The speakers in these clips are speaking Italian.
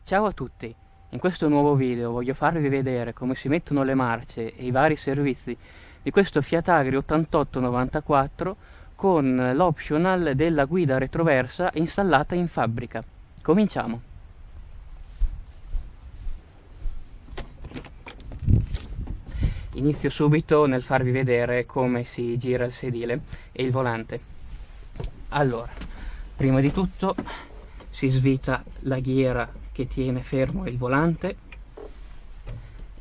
Ciao a tutti, in questo nuovo video voglio farvi vedere come si mettono le marce e i vari servizi di questo Fiat Agri 8894 con l'optional della guida retroversa installata in fabbrica. Cominciamo! Inizio subito nel farvi vedere come si gira il sedile e il volante. Allora, prima di tutto si svita la ghiera che tiene fermo il volante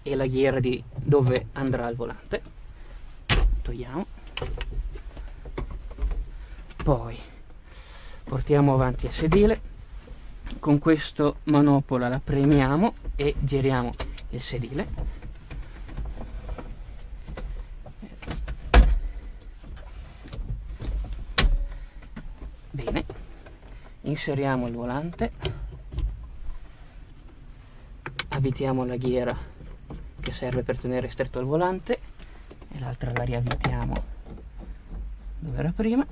e la ghiera di dove andrà il volante. Togliamo. Poi portiamo avanti il sedile. Con questo manopola la premiamo e giriamo il sedile. Bene, inseriamo il volante, avvitiamo la ghiera che serve per tenere stretto il volante e l'altra la riavvitiamo dove era prima.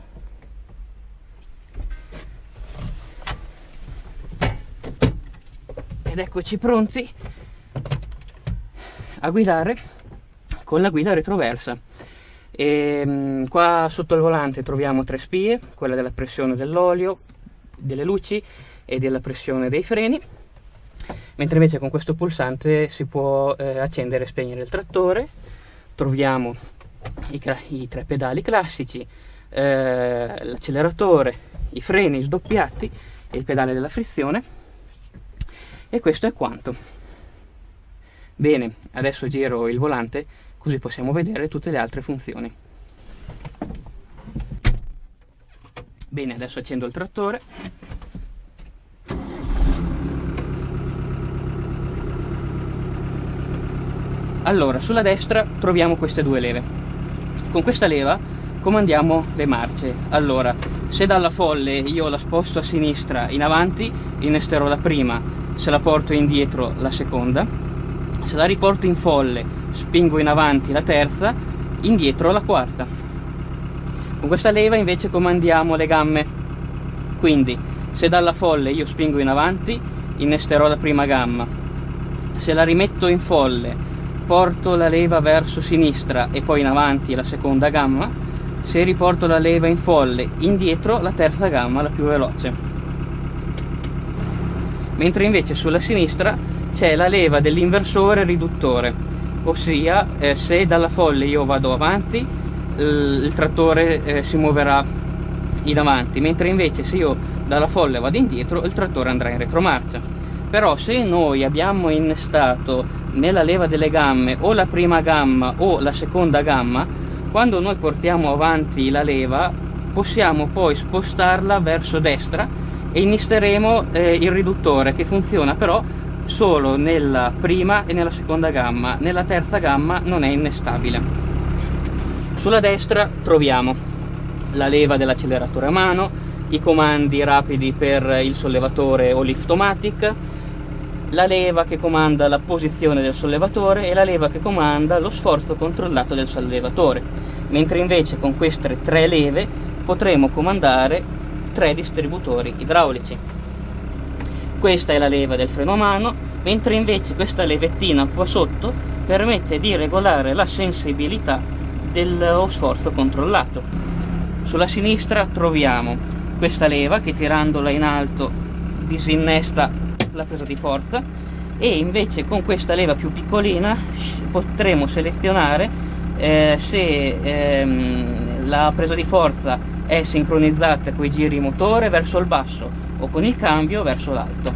Ed eccoci pronti a guidare con la guida retroversa. Qua sotto il volante troviamo 3 spie, quella della pressione dell'olio, delle luci e della pressione dei freni, mentre invece con questo pulsante si può accendere e spegnere il trattore. Troviamo i 3 pedali classici, l'acceleratore, i freni sdoppiati e il pedale della frizione, e questo è quanto. Bene, adesso giro il volante così possiamo vedere tutte le altre funzioni. Bene, adesso accendo il trattore. Allora, sulla destra troviamo queste 2 leve. Con questa leva comandiamo le marce. Allora, se dalla folle io la sposto a sinistra in avanti, innesterò la prima, se la porto indietro la seconda, se la riporto in folle spingo in avanti la terza, indietro la quarta. Con questa leva invece comandiamo le gamme, quindi se dalla folle io spingo in avanti innesterò la prima gamma, se la rimetto in folle porto la leva verso sinistra e poi in avanti la seconda gamma, se riporto la leva in folle indietro la terza gamma, la più veloce. Mentre invece sulla sinistra c'è la leva dell'inversore riduttore, ossia se dalla folle io vado avanti il trattore si muoverà in avanti, mentre invece se io dalla folle vado indietro il trattore andrà in retromarcia. Però se noi abbiamo innestato nella leva delle gamme o la prima gamma o la seconda gamma, quando noi portiamo avanti la leva possiamo poi spostarla verso destra e innesteremo il riduttore, che funziona però solo nella prima e nella seconda gamma, nella terza gamma non è innestabile. Sulla destra troviamo la leva dell'acceleratore a mano, i comandi rapidi per il sollevatore o liftomatic, la leva che comanda la posizione del sollevatore e la leva che comanda lo sforzo controllato del sollevatore, mentre invece con queste 3 leve potremo comandare 3 distributori idraulici. Questa è la leva del freno a mano, mentre invece questa levettina qua sotto permette di regolare la sensibilità dello sforzo controllato. Sulla sinistra troviamo questa leva che tirandola in alto disinnesta la presa di forza, e invece con questa leva più piccolina potremo selezionare se la presa di forza è sincronizzata con i giri motore verso il basso o con il cambio verso l'alto.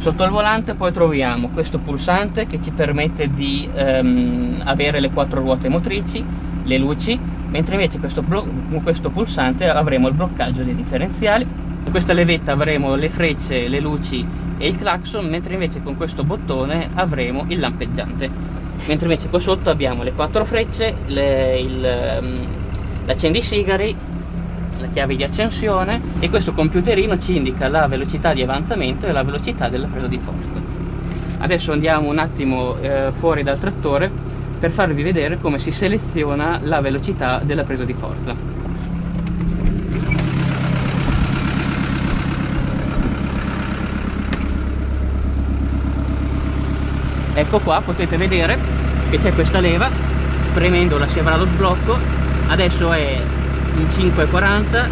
Sotto il volante poi troviamo questo pulsante che ci permette di avere le 4 ruote motrici, le luci, mentre invece con questo pulsante avremo il bloccaggio dei differenziali. Con questa levetta avremo le frecce, le luci e il clacson, mentre invece con questo bottone avremo il lampeggiante. Mentre invece qua sotto abbiamo le 4 frecce, l'accendisigari, la chiave di accensione, e questo computerino ci indica la velocità di avanzamento e la velocità della presa di forza. Adesso andiamo un attimo fuori dal trattore per farvi vedere come si seleziona la velocità della presa di forza. Ecco qua, potete vedere che c'è questa leva, premendola si avrà lo sblocco. Adesso è in 5,40,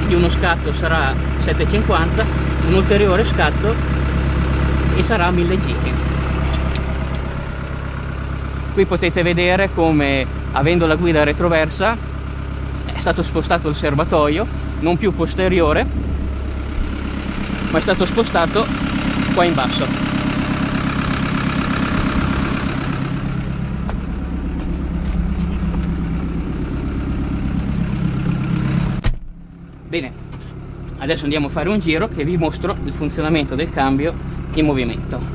di uno scatto sarà 7,50, un ulteriore scatto e sarà 1000 giri. Qui potete vedere come, avendo la guida retroversa, è stato spostato il serbatoio, non più posteriore, ma è stato spostato qua in basso. Bene, adesso andiamo a fare un giro che vi mostro il funzionamento del cambio in movimento.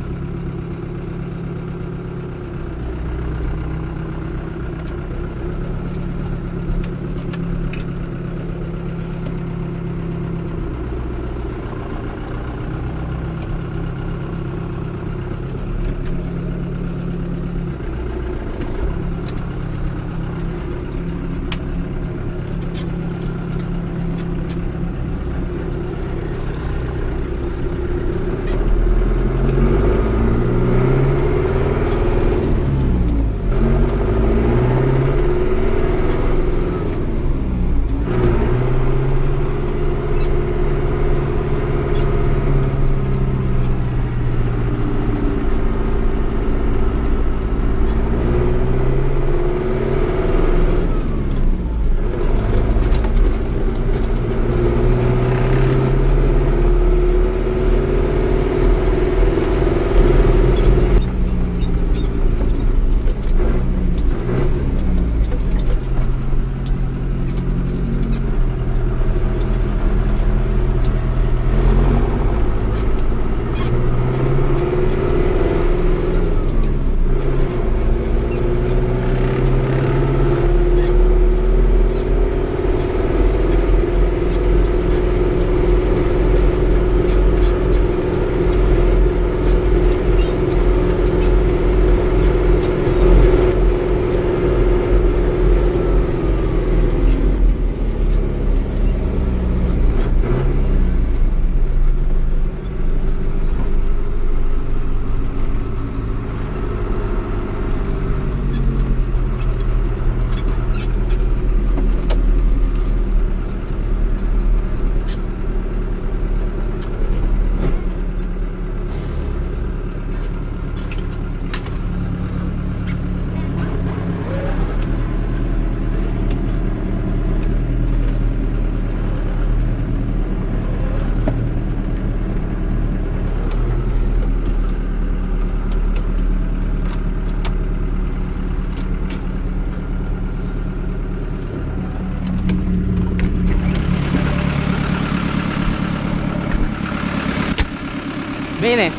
Bene,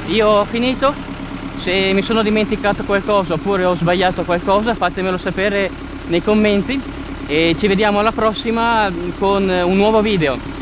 io ho finito. Se mi sono dimenticato qualcosa oppure ho sbagliato qualcosa, fatemelo sapere nei commenti e ci vediamo alla prossima con un nuovo video.